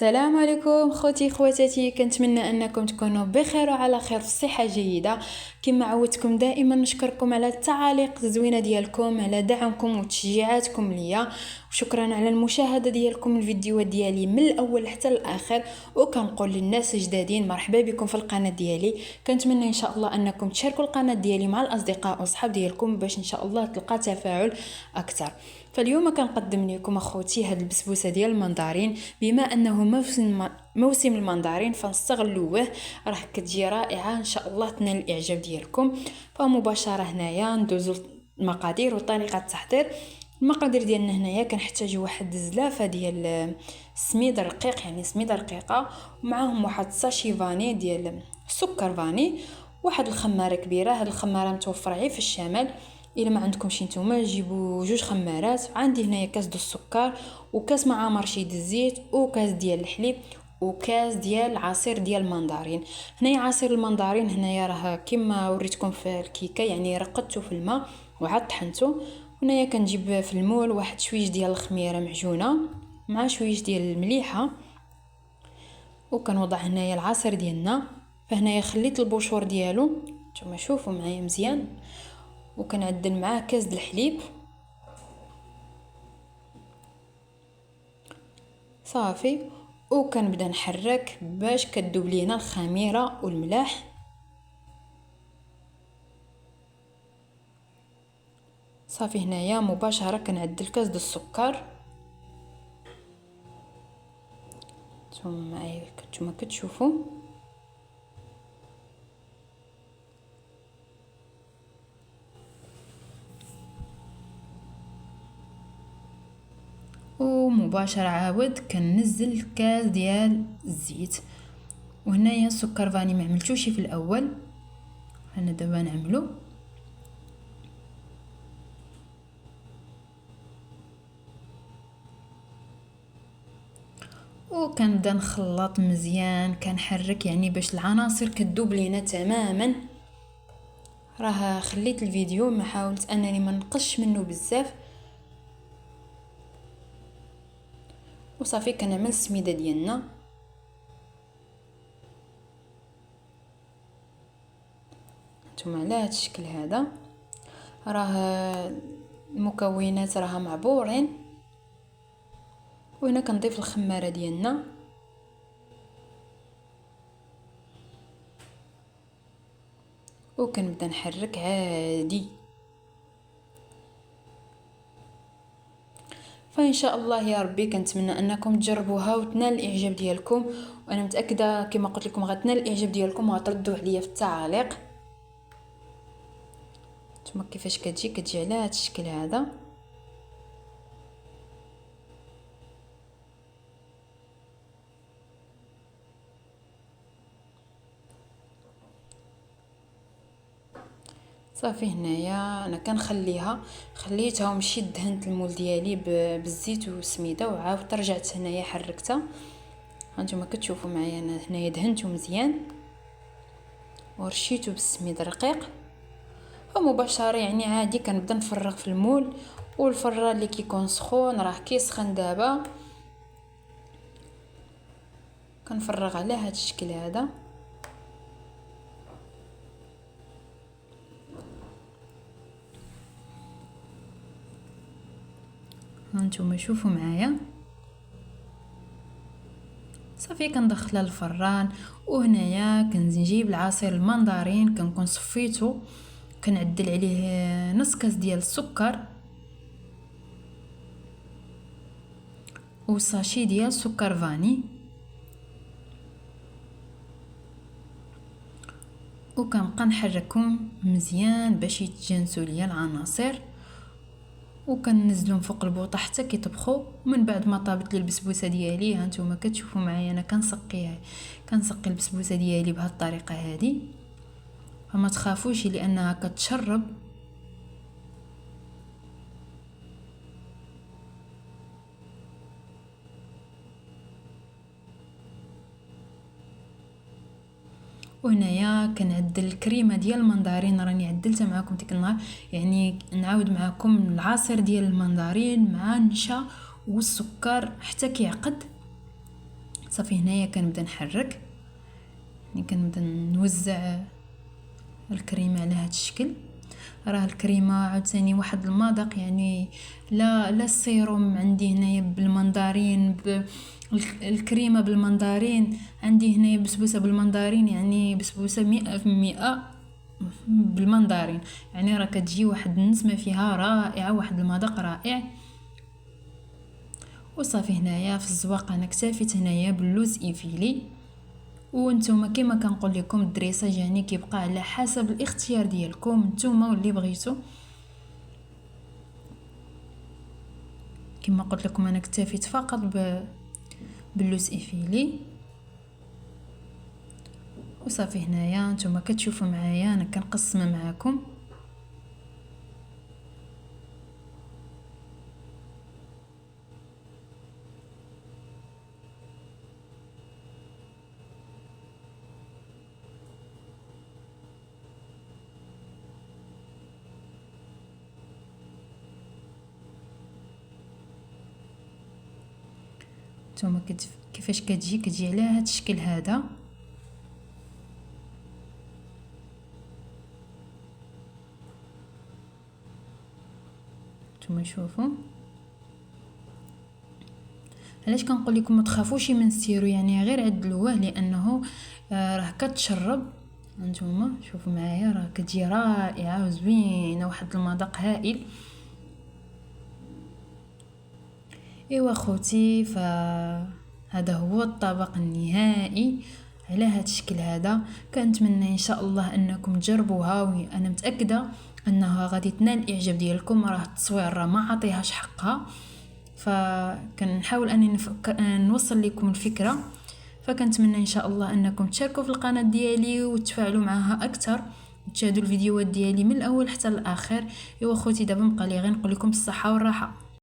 السلام عليكم خوتي خواتاتي، كنتمنى انكم تكونوا بخير وعلى خير في الصحه جيده. كما عودتكم دائما نشكركم على التعاليق الزوينه ديالكم، على دعمكم وتشجيعاتكم ليا، وشكرا على المشاهده ديالكم الفيديوهات ديالي من الاول حتى الاخر. وكنقول للناس الجدادين مرحبا بكم في القناه ديالي. كنتمنى ان شاء الله انكم تشاركوا القناه ديالي مع الاصدقاء واصحاب ديالكم باش ان شاء الله تلقى تفاعل اكثر. فاليوم كنقدم لكم اخوتي هاد البسبوسه ديال المندارين. بما انه موسم المندارين فنستغلوه، راح كتجي رائعه ان شاء الله تنال الاعجاب ديالكم. فمباشره هنايا ندوزو المقادير وطريقه التحضير. المقادير ديالنا هنايا كنحتاجوا واحد الزلافه ديال السميد رقيق، يعني سميده رقيقه، ومعاهم واحد ساشي فاني ديال سكر فاني، واحد الخماره كبيره. هاد الخماره متوفره غير في الشمال، الا ما عندكمش نتوما جيبوا جوج خمارات. عندي هنايا كاس ديال السكر، وكاس مع مرشيد الزيت، وكاس ديال الحليب، وكاس ديال عصير ديال المندارين. هنايا عصير المندارين هنايا راه كما وريتكم في الكيكه، يعني رقدته في الماء وعاد طحنته. هنايا كنجيب في المول واحد شويش ديال الخميره معجونه مع شويش ديال المليحه، وكنوضع هنايا العصير ديالنا. فهنايا خليت البوشور ديالو، نتوما شوفوا معايا مزيان، وكنعدل معاه كاس د الحليب صافي. وكنبدا نحرك باش كتذوب لينا الخميره والملاح. صافي هنايا مباشره كنعدل كاس د السكر، نتوما كتشوفوا. ومباشره عاود كننزل كاس ديال الزيت. وهنايا السكر فاني ما عملتوش في الاول، انا دابا نعملو. وكنبدا نخلط مزيان، كنحرك يعني باش العناصر كتذوب لينا تماما. راه خليت الفيديو، ما حاولت انني ما نقش منه بزاف. وصافي كنعمل السميده ديالنا. نتوما على هذا الشكل هذا، راه المكونات راها معبورين. وهنا كنضيف الخماره ديالنا، وكنبدا نحرك عادي. فان شاء الله يا ربي كنتمنى انكم تجربوها وتنال الاعجاب ديالكم، وانا متاكده كما قلت لكم غتنال الاعجاب ديالكم وغتردوا عليا في التعاليق. نتوما كيفاش كتجي على هذا الشكل هذا. صافي هنايا انا كنخليها، خليتها ومشيت دهنت المول ديالي بالزيت والسميده، وعاودت رجعت هنايا حركتها. هانتوما كتشوفوا معايا انا هنايا دهنته مزيان ورشيته بالسميد رقيق. ومباشره يعني عادي كنبدا نفرغ في المول، والفران اللي كيكون سخون راه كيسخن دابا. كنفرغ على هذا الشكل هذا. هانتوما شوفوا معايا. صافي كندخلها للفران. وهنايا كنجيب العصير المندارين، كنكون صفيته، كنعدل عليه نص كاس ديال السكر وساشي ديال سكر فاني، وكنبقى نحركهم مزيان باش يتجانسوا ليا العناصر. وكننزلهم فوق البوطه حتى كيطبخوا. من بعد ما طابت لي البسبوسه ديالي، هانتوما كتشوفوا معايا انا كنسقي البسبوسه ديالي بهذه الطريقه هذه. فما تخافوش لانها كتشرب. وهنايا كنعدل الكريمه ديال المندارين، راني عدلتها معكم ديك النهار، يعني نعاود معكم العصير ديال المندارين مع النشا والسكر حتى كيعقد. صافي هنايا كنبدا نحرك، يعني كنبدا نوزع الكريمه على هذا الشكل. راه الكريمه عاوتاني واحد المذاق، يعني لا السيروم عندي هنايا بالمندرين، الكريمه بالمندرين، عندي هنايا بسبوسه بالمندرين، يعني بسبوسه 100% بالمندرين، يعني راه كتجي واحد النسمه فيها رائعه، واحد المذاق رائع. وصافي هنايا في الزواق انا اكتفيت هنايا باللوز ايفيلي. وانتوما كما كنقول لكم الدريساج يعني كيبقى على حسب الاختيار ديالكم نتوما واللي بغيتو. كما قلت لكم انا اكتفيت فقط باللوز ايفيلي. وصافي هنايا نتوما كتشوفوا معايا انا كنقسمها معاكم. نتوما كيفاش كتجي على هذا الشكل هذا. نتوما شوفوا علاش كنقول لكم ما تخافوش من السيرو، يعني غير عدلوه لانه راه كتشرب. نتوما شوفوا معايا راه كتجي رائعه وزوينه، واحد المذاق هائل. ايوا خوتي، فهذا هو الطبق النهائي على هذا الشكل هذا. كنتمنى ان شاء الله انكم تجربوها، وانا متاكده انها غادي تنال الاعجاب ديالكم. راه التصوير راه ما عطيهاش حقها، فكنحاول اني نوصل لكم الفكره. فكنتمنى ان شاء الله انكم تشاركوا في القناه ديالي وتفاعلوا معها اكثر، وتشاهدوا الفيديوهات ديالي من الاول حتى الاخر. ايوا خوتي، دابا بقى لي غير نقول لكم الصحه والراحه.